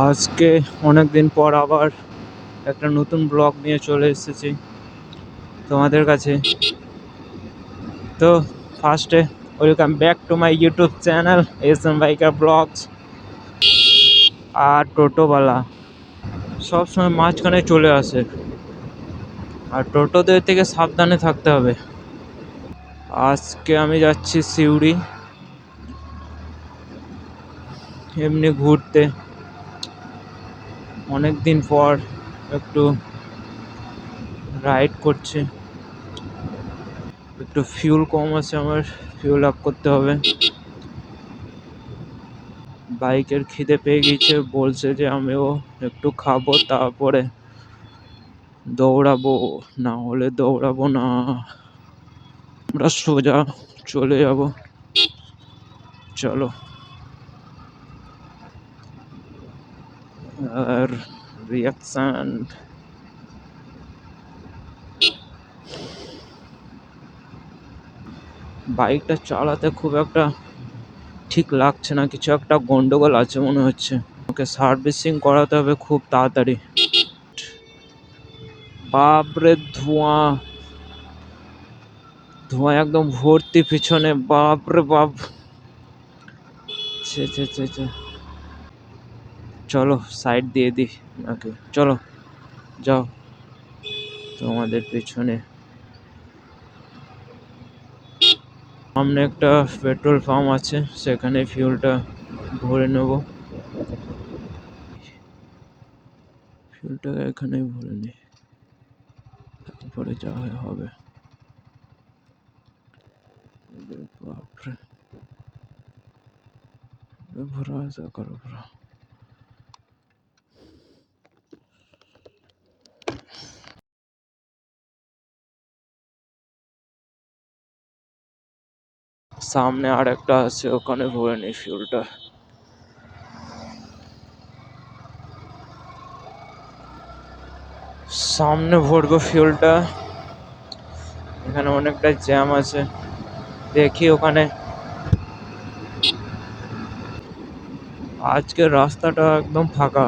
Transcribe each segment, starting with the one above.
আজকে অনেক দিন পর আবার একটা নতুন ব্লগ নিয়ে চলে এসেছি তোমাদের কাছে। তো ফার্স্টে welcome back to my YouTube channel SM. Biker blogs. আর টোটোওয়ালা সবসময় মাঝখানে চলে আসে, আর টোটোদের থেকে সাবধানে থাকতে হবে। আজকে আমি যাচ্ছি সিউড়ি এমনি ঘুরতে, অনেক দিন পর একটু রাইড করছি। একটু ফিউল কম আছে, আমার ফিউল আপ করতে হবে। বাইকের খিদে পেয়ে গেছে, বলছে যে আমিও একটু খাবো তারপরে দৌড়াবো, না হলে দৌড়াবো না। আমরা সোজা চলে যাব, চলো। আর রিয়াকশন বাইকটা চালাতে খুব একটা ঠিক লাগছে না, কিছু একটা গন্ডগোল আছে মনে হচ্ছে। ওকে সার্ভিসিং করাতে হবে খুব তাড়াতাড়ি। বাপরে ধোঁয়া, ধোঁয়া একদম ভর্তি পিছনে, বাপরে বাপ। ছে ছে ছে ছে। চলো সাইড দিয়ে দিই নাকি, চলো যাও। তোমাদের পেছনে সামনে একটা পেট্রোল পাম্প আছে, সেখানে ফিউলটা ভরে নেব। ফিউলটা এখানেই ভরে নিই, তারপরে যা হবে। বাপরে ভরা যা করো ভরা। সামনে আর একটা আছে, ওখানে ভরে নিই ফিউলটা। সামনে ভরবো ফিউলটা, এখানে অনেকটা জ্যাম আছে, দেখি ওখানে। আজকের রাস্তাটা একদম ফাঁকা।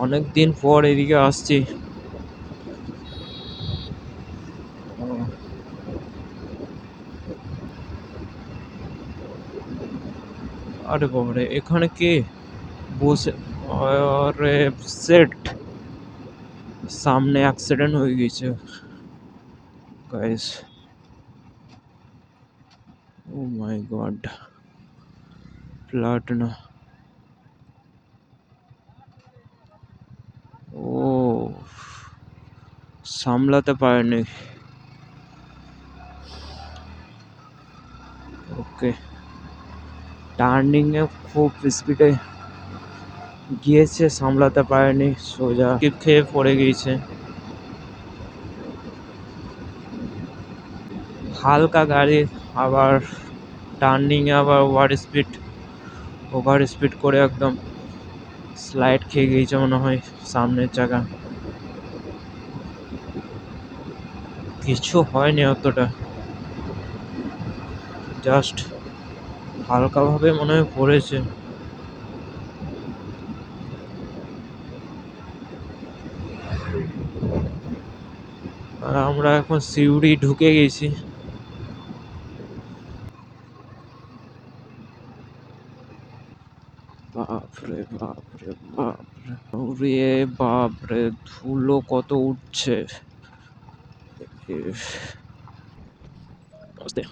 অনেক দিন পর এদিকে আসছি। আরে বাবারে, এখানে কে বসে? আরে সেট, সামনে অ্যাক্সিডেন্ট হয়ে গেছে গাইস। ও মাই গড, প্লাটিনা। ও সামলাতে পারেনি। ওকে, টার্নিং এ খুব স্পিডে গিয়েছে, সামলাতে পারেনি, সোজা টিপ খেয়ে পড়ে গিয়েছে। হালকা গাড়ি, আবার টার্নিং এ আবার ওভার স্পিড করে একদম স্লাইড খেয়ে গিয়েছে মনে হয় সামনের চাকা। কিছু হয়নি অতটা, জাস্ট হালকাভাবে মনে হয় পড়েছে। আর আমরা এখন সিউড়ি ঢুকে গেছি। বাপরে বাপরে বাপরে, ওরে বাপরে, ধুলো কত উঠছে। ইস, আস্তে।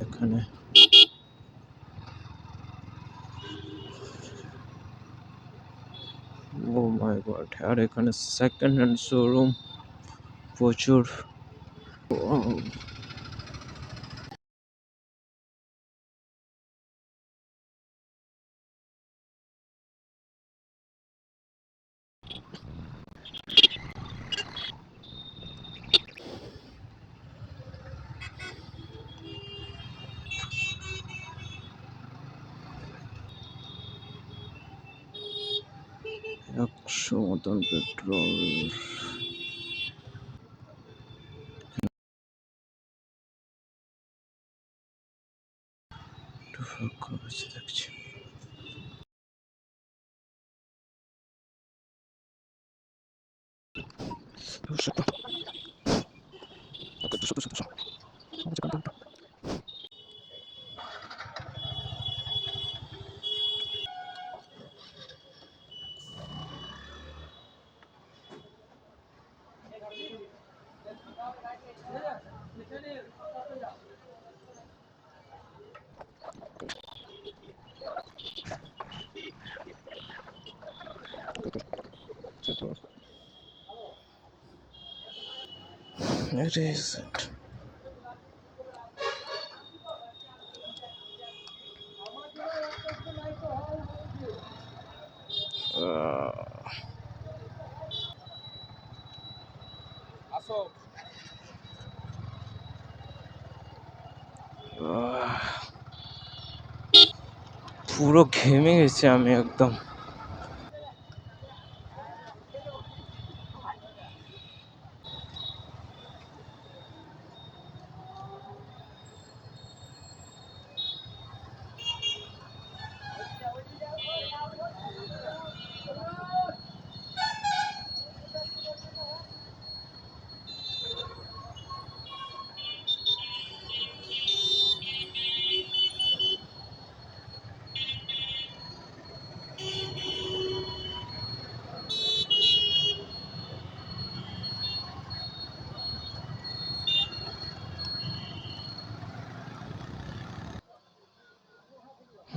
এখানে ও মাই গড, আর এখানে সেকেন্ড হ্যান্ড শোরুম প্রচুর। 500 মতন পেট্রোল। একটু ফাঁকা আছে দেখছি। It is it. পুরো ঘেমে গেছি আমি একদম।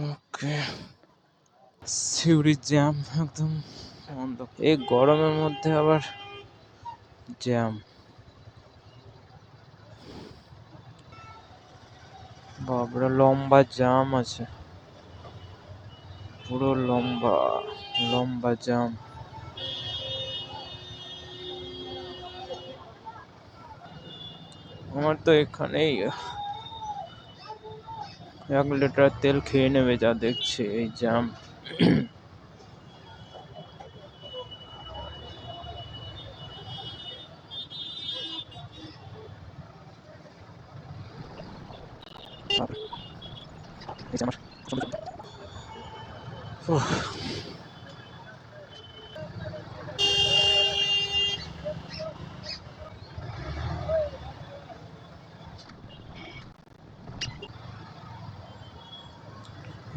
ওকে, সিউড়ির জ্যাম একদম বন্ধ। এই গরমের মধ্যে আবার জ্যাম, বাবরে লম্বা জ্যাম আছে, পুরো লম্বা লম্বা জ্যাম। আমার তো এখানেই 1 লিটার তেল খেয়ে নেবে যা দেখছি এই জ্যাম।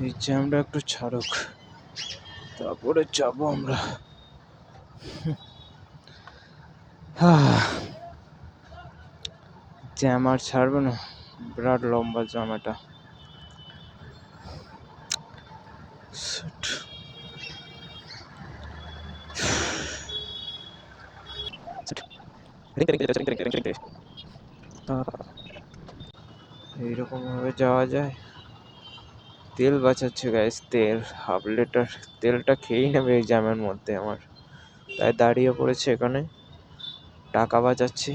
এই জ্যামটা একটু ছাড়ুক, তারপরে যাবো আমরা। জ্যাম আর ছাড়বে না, বিরাট লম্বা জ্যাম এটা। এইরকম ভাবে যাওয়া যায়? তেল বাঁচাচ্ছে গাইস, তেল 1/2 লিটার তেলটা খেয়েই নেবে এই জ্যামের মধ্যে আমার, তাই দাঁড়িয়ে পড়েছে এখানে। টাকা বাঁচাচ্ছি,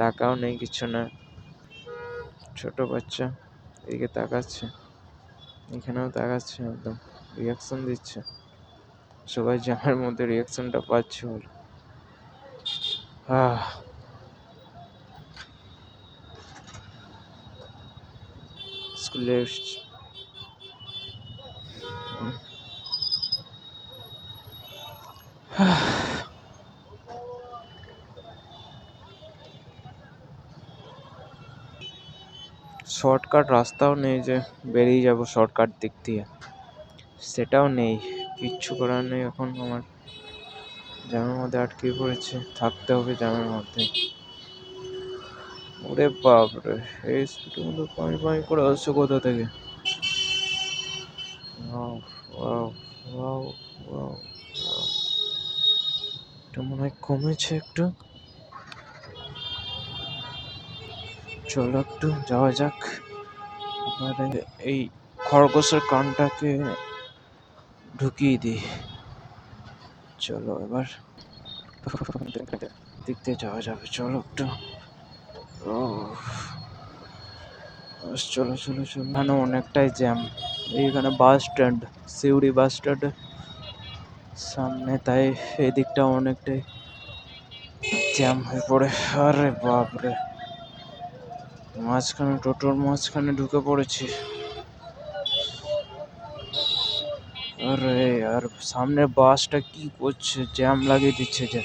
টাকাও নেই, কিছু না। ছোট বাচ্চা এদিকে তাকাচ্ছে, এখানেও তাকাচ্ছে, একদম রিয়াকশন দিচ্ছে। সবাই জ্যামের মধ্যে রিয়াকশনটা পাচ্ছে বলে। স্কুলে শর্টকাট রাস্তাও নেই যে বেরিয়ে যাব শর্টকাট দিক দিয়ে, সেটাও নেই। কিচ্ছু করার নেই এখন, আমার জ্যামের মধ্যে আটকে পড়েছে, থাকতে হবে জ্যামের মধ্যে। ওরে বাপরে, এই স্পিডের মধ্যে পানি পানি করে আসছে কোথা থেকে? ওয়াও ওয়াও ওয়াও ওয়াও, এটা মনে হয় কমেছে একটু। চলো একটু যাওয়া যাক। এই খরগোশের কানটাকে ঢুকিয়ে দিই। চলো এবার দিক দিয়ে যাওয়া যাবে, চলো একটু। চলো চলো চলো, এখানে অনেকটাই জ্যাম। এইখানে bus stand, Suri bus stand. সামনে তাই এদিকটা অনেকটাই জ্যাম হয়ে পড়ে। আরে বাপরে, মাঝখানে টোটোর মাঝখানে ঢুকে পড়েছি। আরে আর সামনে বাসটা কি করছে, জ্যাম লাগিয়ে দিচ্ছে যে।